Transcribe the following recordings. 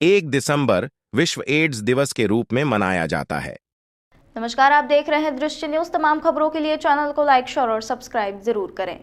1 दिसंबर विश्व एड्स दिवस के रूप में मनाया जाता है। नमस्कार, आप देख रहे हैं दृश्य न्यूज। तमाम खबरों के लिए चैनल को लाइक, शेयर और सब्सक्राइब जरूर करें।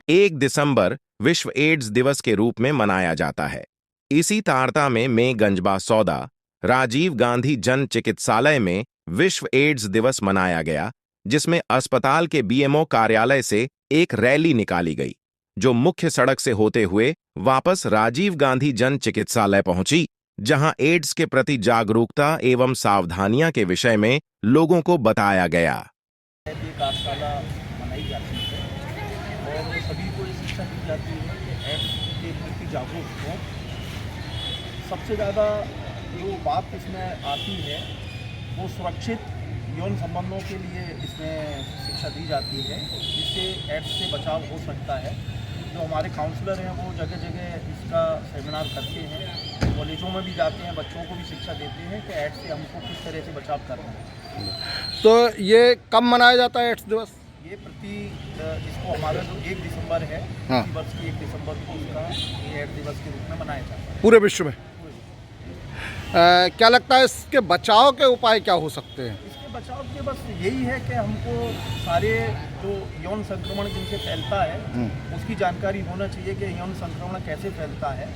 1 दिसंबर विश्व एड्स दिवस के रूप में मनाया जाता है। इसी तारता में गंजबा सौदा राजीव गांधी जन चिकित्सालय में विश्व एड्स दिवस मनाया गया, जिसमें अस्पताल के बीएमओ कार्यालय से एक रैली निकाली गई, जो मुख्य सड़क से होते हुए वापस राजीव गांधी जन चिकित्सालय पहुंची, जहां एड्स के प्रति जागरूकता एवं सावधानियां के विषय में लोगों को बताया गया। ये कार्यशाला मनाई जाती है और सभी को ये शिक्षा दी जाती है कि एड्स के प्रति जागरूक हों। सबसे ज़्यादा जो बात इसमें आती है वो सुरक्षित यौन संबंधों के लिए इसमें शिक्षा दी जाती है, जिससे एड्स से बचाव हो सकता है। जो हमारे काउंसलर हैं वो जगह जगह इसका सेमिनार करते हैं, कॉलेजों में भी जाते हैं, बच्चों को भी शिक्षा देते हैं कि एड्स से हमको किस तरह से बचाव करना है। तो ये कब मनाया जाता है एड्स दिवस? ये इसको हमारा जो 1 दिसंबर है, हाँ। इसी वर्ष की 1 दिसंबर को उसका ये एड्स दिवस के रूप में मनाया जाता है पूरे विश्व में। क्या लगता है इसके बचाव के उपाय क्या हो सकते हैं? इसके बचाव के बस यही है कि हमको सारे जो यौन संक्रमण जिनसे फैलता है उसकी जानकारी होना चाहिए कि यौन संक्रमण कैसे फैलता है,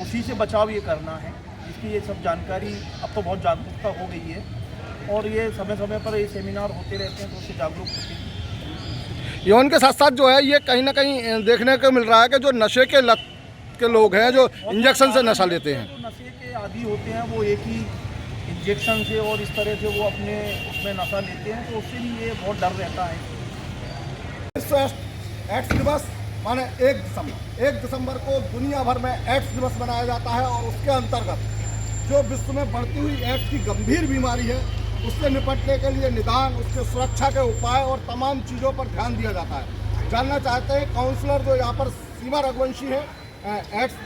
उसी से बचाव ये करना है। इसकी ये सब जानकारी अब तो बहुत जागरूकता हो गई है और ये समय समय पर ये सेमिनार होते रहते हैं तो उससे जागरूक होते हैं। यौन के साथ साथ जो है ये कहीं ना कहीं देखने को मिल रहा है कि जो नशे के लत के लोग हैं, जो इंजेक्शन से नशा लेते हैं, जो नशे के आदी होते हैं, वो एक ही इंजेक्शन से और इस तरह से वो अपने उसमें नशा लेते हैं, तो उससे भी ये बहुत डर रहता है। एड्स दिवस माने 1 दिसंबर को दुनिया भर में एड्स दिवस मनाया जाता है और उसके अंतर्गत जो विश्व में बढ़ती हुई एड्स की गंभीर बीमारी है उससे निपटने के लिए निदान, उसके सुरक्षा के उपाय और तमाम चीज़ों पर ध्यान दिया जाता है। जानना चाहते हैं काउंसलर जो यहाँ पर सीमा रघुवंशी है, एड्स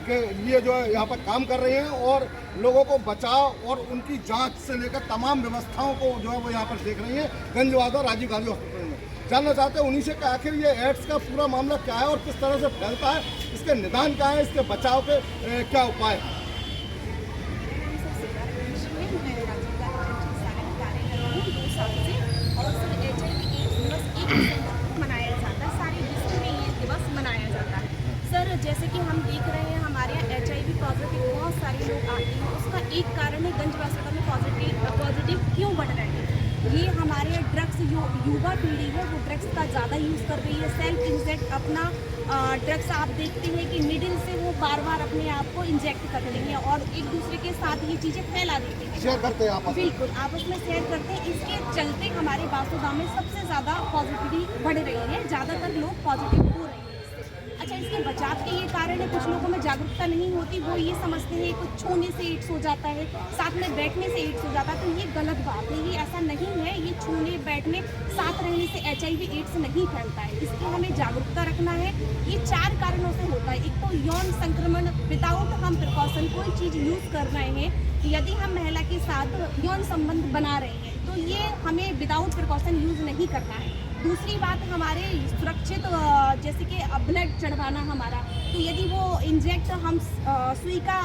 के लिए जो है यहाँ पर काम कर रही हैं और लोगों को बचाव और उनकी जांच से लेकर तमाम व्यवस्थाओं को जो है वो यहाँ पर देख रही हैं गंजवादा राजीव गांधी हॉस्पिटल में। जानना चाहते हैं उन्हीं से कि आखिर ये एड्स का पूरा मामला क्या है और किस तरह से फैलता है, इसके निदान क्या है, इसके बचाव के क्या उपाय हैं। मनाया जाता है, सारे विश्व में ये दिवस मनाया जाता है। सर, जैसे कि हम देख रहे हैं हमारे यहाँ HIV पॉजिटिव बहुत सारे लोग आते हैं, उसका एक कारण है गंजवासुदा में पॉजिटिव क्यों बढ़ रहे हैं। ये हमारे यहाँ ड्रग्स युवा पीढ़ी है वो ड्रग्स का ज़्यादा यूज़ कर रही है। सेल्फ इंजेक्ट अपना ड्रग्स आप देखते हैं कि निडल से वो बार बार अपने आप को इंजेक्ट कर लेंगे और एक दूसरे के साथ ये चीज़ें फैला देते हैं, शेयर करते हैं आपस में। बिल्कुल आपस में शेयर करते हैं। इसके चलते हमारे बासुदा में सबसे ज़्यादा पॉजिटिविटी बढ़ रही है, ज़्यादातर लोग पॉजिटिव हो रहे हैं। अच्छा, इसके बचाव के ये कारण है, कुछ लोगों में जागरूकता नहीं होती, वो ये समझते हैं कुछ छूने से एड्स हो जाता है, साथ में बैठने से एड्स हो जाता है, तो ये गलत बात है। ये ऐसा नहीं है, ये छूने बैठने साथ रहने से HIV एड्स नहीं फैलता है। इसकी हमें जागरूकता रखना है। ये 4 कारणों से होता है। एक तो यौन संक्रमण विदाउट हम प्रिकॉशन कोई चीज़ यूज़ कर रहे हैं, यदि हम महिला के साथ यौन संबंध बना रहे हैं तो ये हमें विदाउट प्रिकॉशन यूज़ नहीं करना है। दूसरी बात, हमारे सुरक्षित जैसे कि ब्लड चढ़वाना हमारा, तो यदि वो इंजेक्ट हम सुई का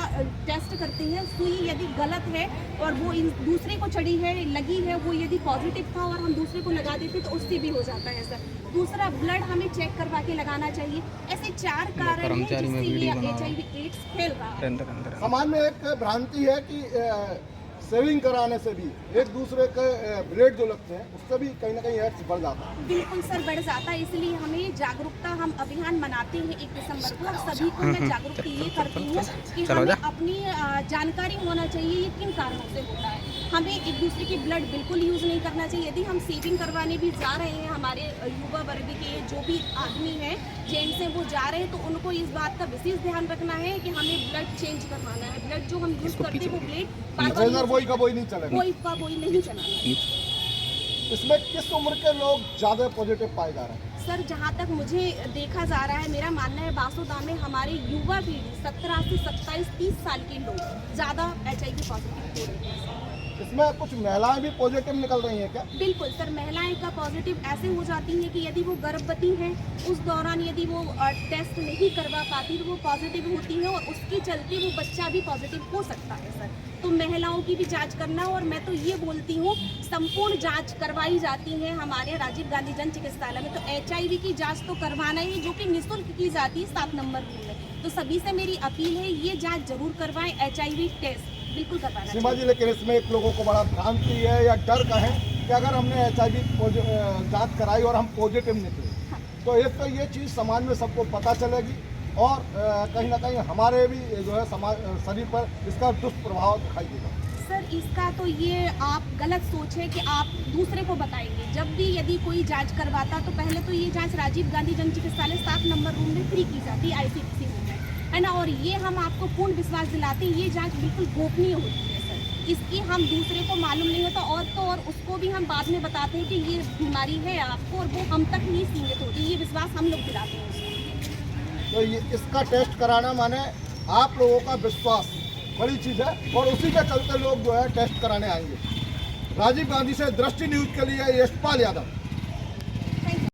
टेस्ट करते हैं, सुई यदि गलत है और वो दूसरे को चढ़ी है, लगी है, वो यदि पॉजिटिव था और हम दूसरे को लगा देते तो उससे भी हो जाता है सर। दूसरा, ब्लड हमें चेक करवा के लगाना चाहिए। ऐसे 4 कारण हैं जिससे ये HIV एड्स फैल रहा है। समाज में एक भ्रांति है कि सेविंग कराने से भी एक दूसरे के ब्लेड जो लगते हैं उससे भी कहीं ना कहीं एड्स बढ़ जाता है। बिल्कुल सर, बढ़ जाता है। इसलिए हमें जागरूकता, हम अभियान मनाते हैं 1 दिसंबर को और सभी को मैं जागरूक ये करती हूँ कि हमें अपनी जानकारी होना चाहिए ये किन कारणों से होता है। हमें एक दूसरे की ब्लड बिल्कुल यूज़ नहीं करना चाहिए। यदि हम सेविंग करवाने भी जा रहे हैं, हमारे युवा वर्ग के जो भी आदमी हैं, जेंट्स हैं, वो जा रहे हैं, तो उनको इस बात का विशेष ध्यान रखना है कि हमें ब्लड चेंज करवाना है। ब्लड जो हम यूज़ करते हैं वो ब्लड कोई का कोई नहीं चलेगा, कोई का कोई नहीं चलाना। इसमें किस उम्र के लोग ज़्यादा पॉजिटिव पाए जा रहे हैं? सर, जहाँ तक मुझे देखा जा रहा है, मेरा मानना है बासुदा में हमारे युवा पीढ़ी 17 से 27-30 साल के लोग ज़्यादा HIV पॉजिटिव हो रहे हैं। इसमें कुछ महिलाएं भी पॉजिटिव निकल रही हैं क्या? बिल्कुल सर, महिलाएं का पॉजिटिव ऐसे हो जाती हैं कि यदि वो गर्भवती हैं उस दौरान यदि वो टेस्ट नहीं करवा पाती तो वो पॉजिटिव होती हैं और उसके चलते वो बच्चा भी पॉजिटिव हो सकता है सर। तो महिलाओं की भी जांच करना, और मैं तो ये बोलती हूँ संपूर्ण जांच करवाई जाती है हमारे राजीव गांधी जन चिकित्सालय में। तो HIV की जांच तो करवाना ही, जो कि निःशुल्क की जाती है 7 नंबर रूम में। तो सभी से मेरी अपील है ये जांच जरूर करवाएं, HIV टेस्ट बिल्कुल करवाना सीमा जी, चाहिए। लेकिन इसमें एक लोगों को बड़ा भ्रांति है या डर का है कि अगर हमने HIV जांच कराई और हम पॉजिटिव निकले तो एक तो ये चीज़ समाज में सबको पता चलेगी और कहीं ना कहीं हमारे भी जो है समाज शरीर पर इसका दुष्प्रभाव दिखाई देगा। सर इसका तो ये आप गलत सोच है कि आप दूसरे को बताएंगे। जब भी यदि कोई जांच करवाता तो पहले तो ये जांच राजीव गांधी जन चिकित्सालय 7 नंबर रूम में फ्री की जाती है, ICPC रूम में, है ना। और ये हम आपको पूर्ण विश्वास दिलाते हैं ये जांच बिल्कुल गोपनीय होती है सर। इसकी हम दूसरे को मालूम नहीं होता और उसको भी हम बाद में बताते हैं कि ये बीमारी है आपको, और वो हम तक नहीं सीमित होती। ये विश्वास हम लोग दिलाते हैं उसको। तो ये इसका टेस्ट कराना माने आप लोगों का विश्वास बड़ी चीज़ है और उसी के चलते लोग जो है टेस्ट कराने आएंगे। राजीव गांधी से दृष्टि न्यूज़ के लिए यशपाल यादव।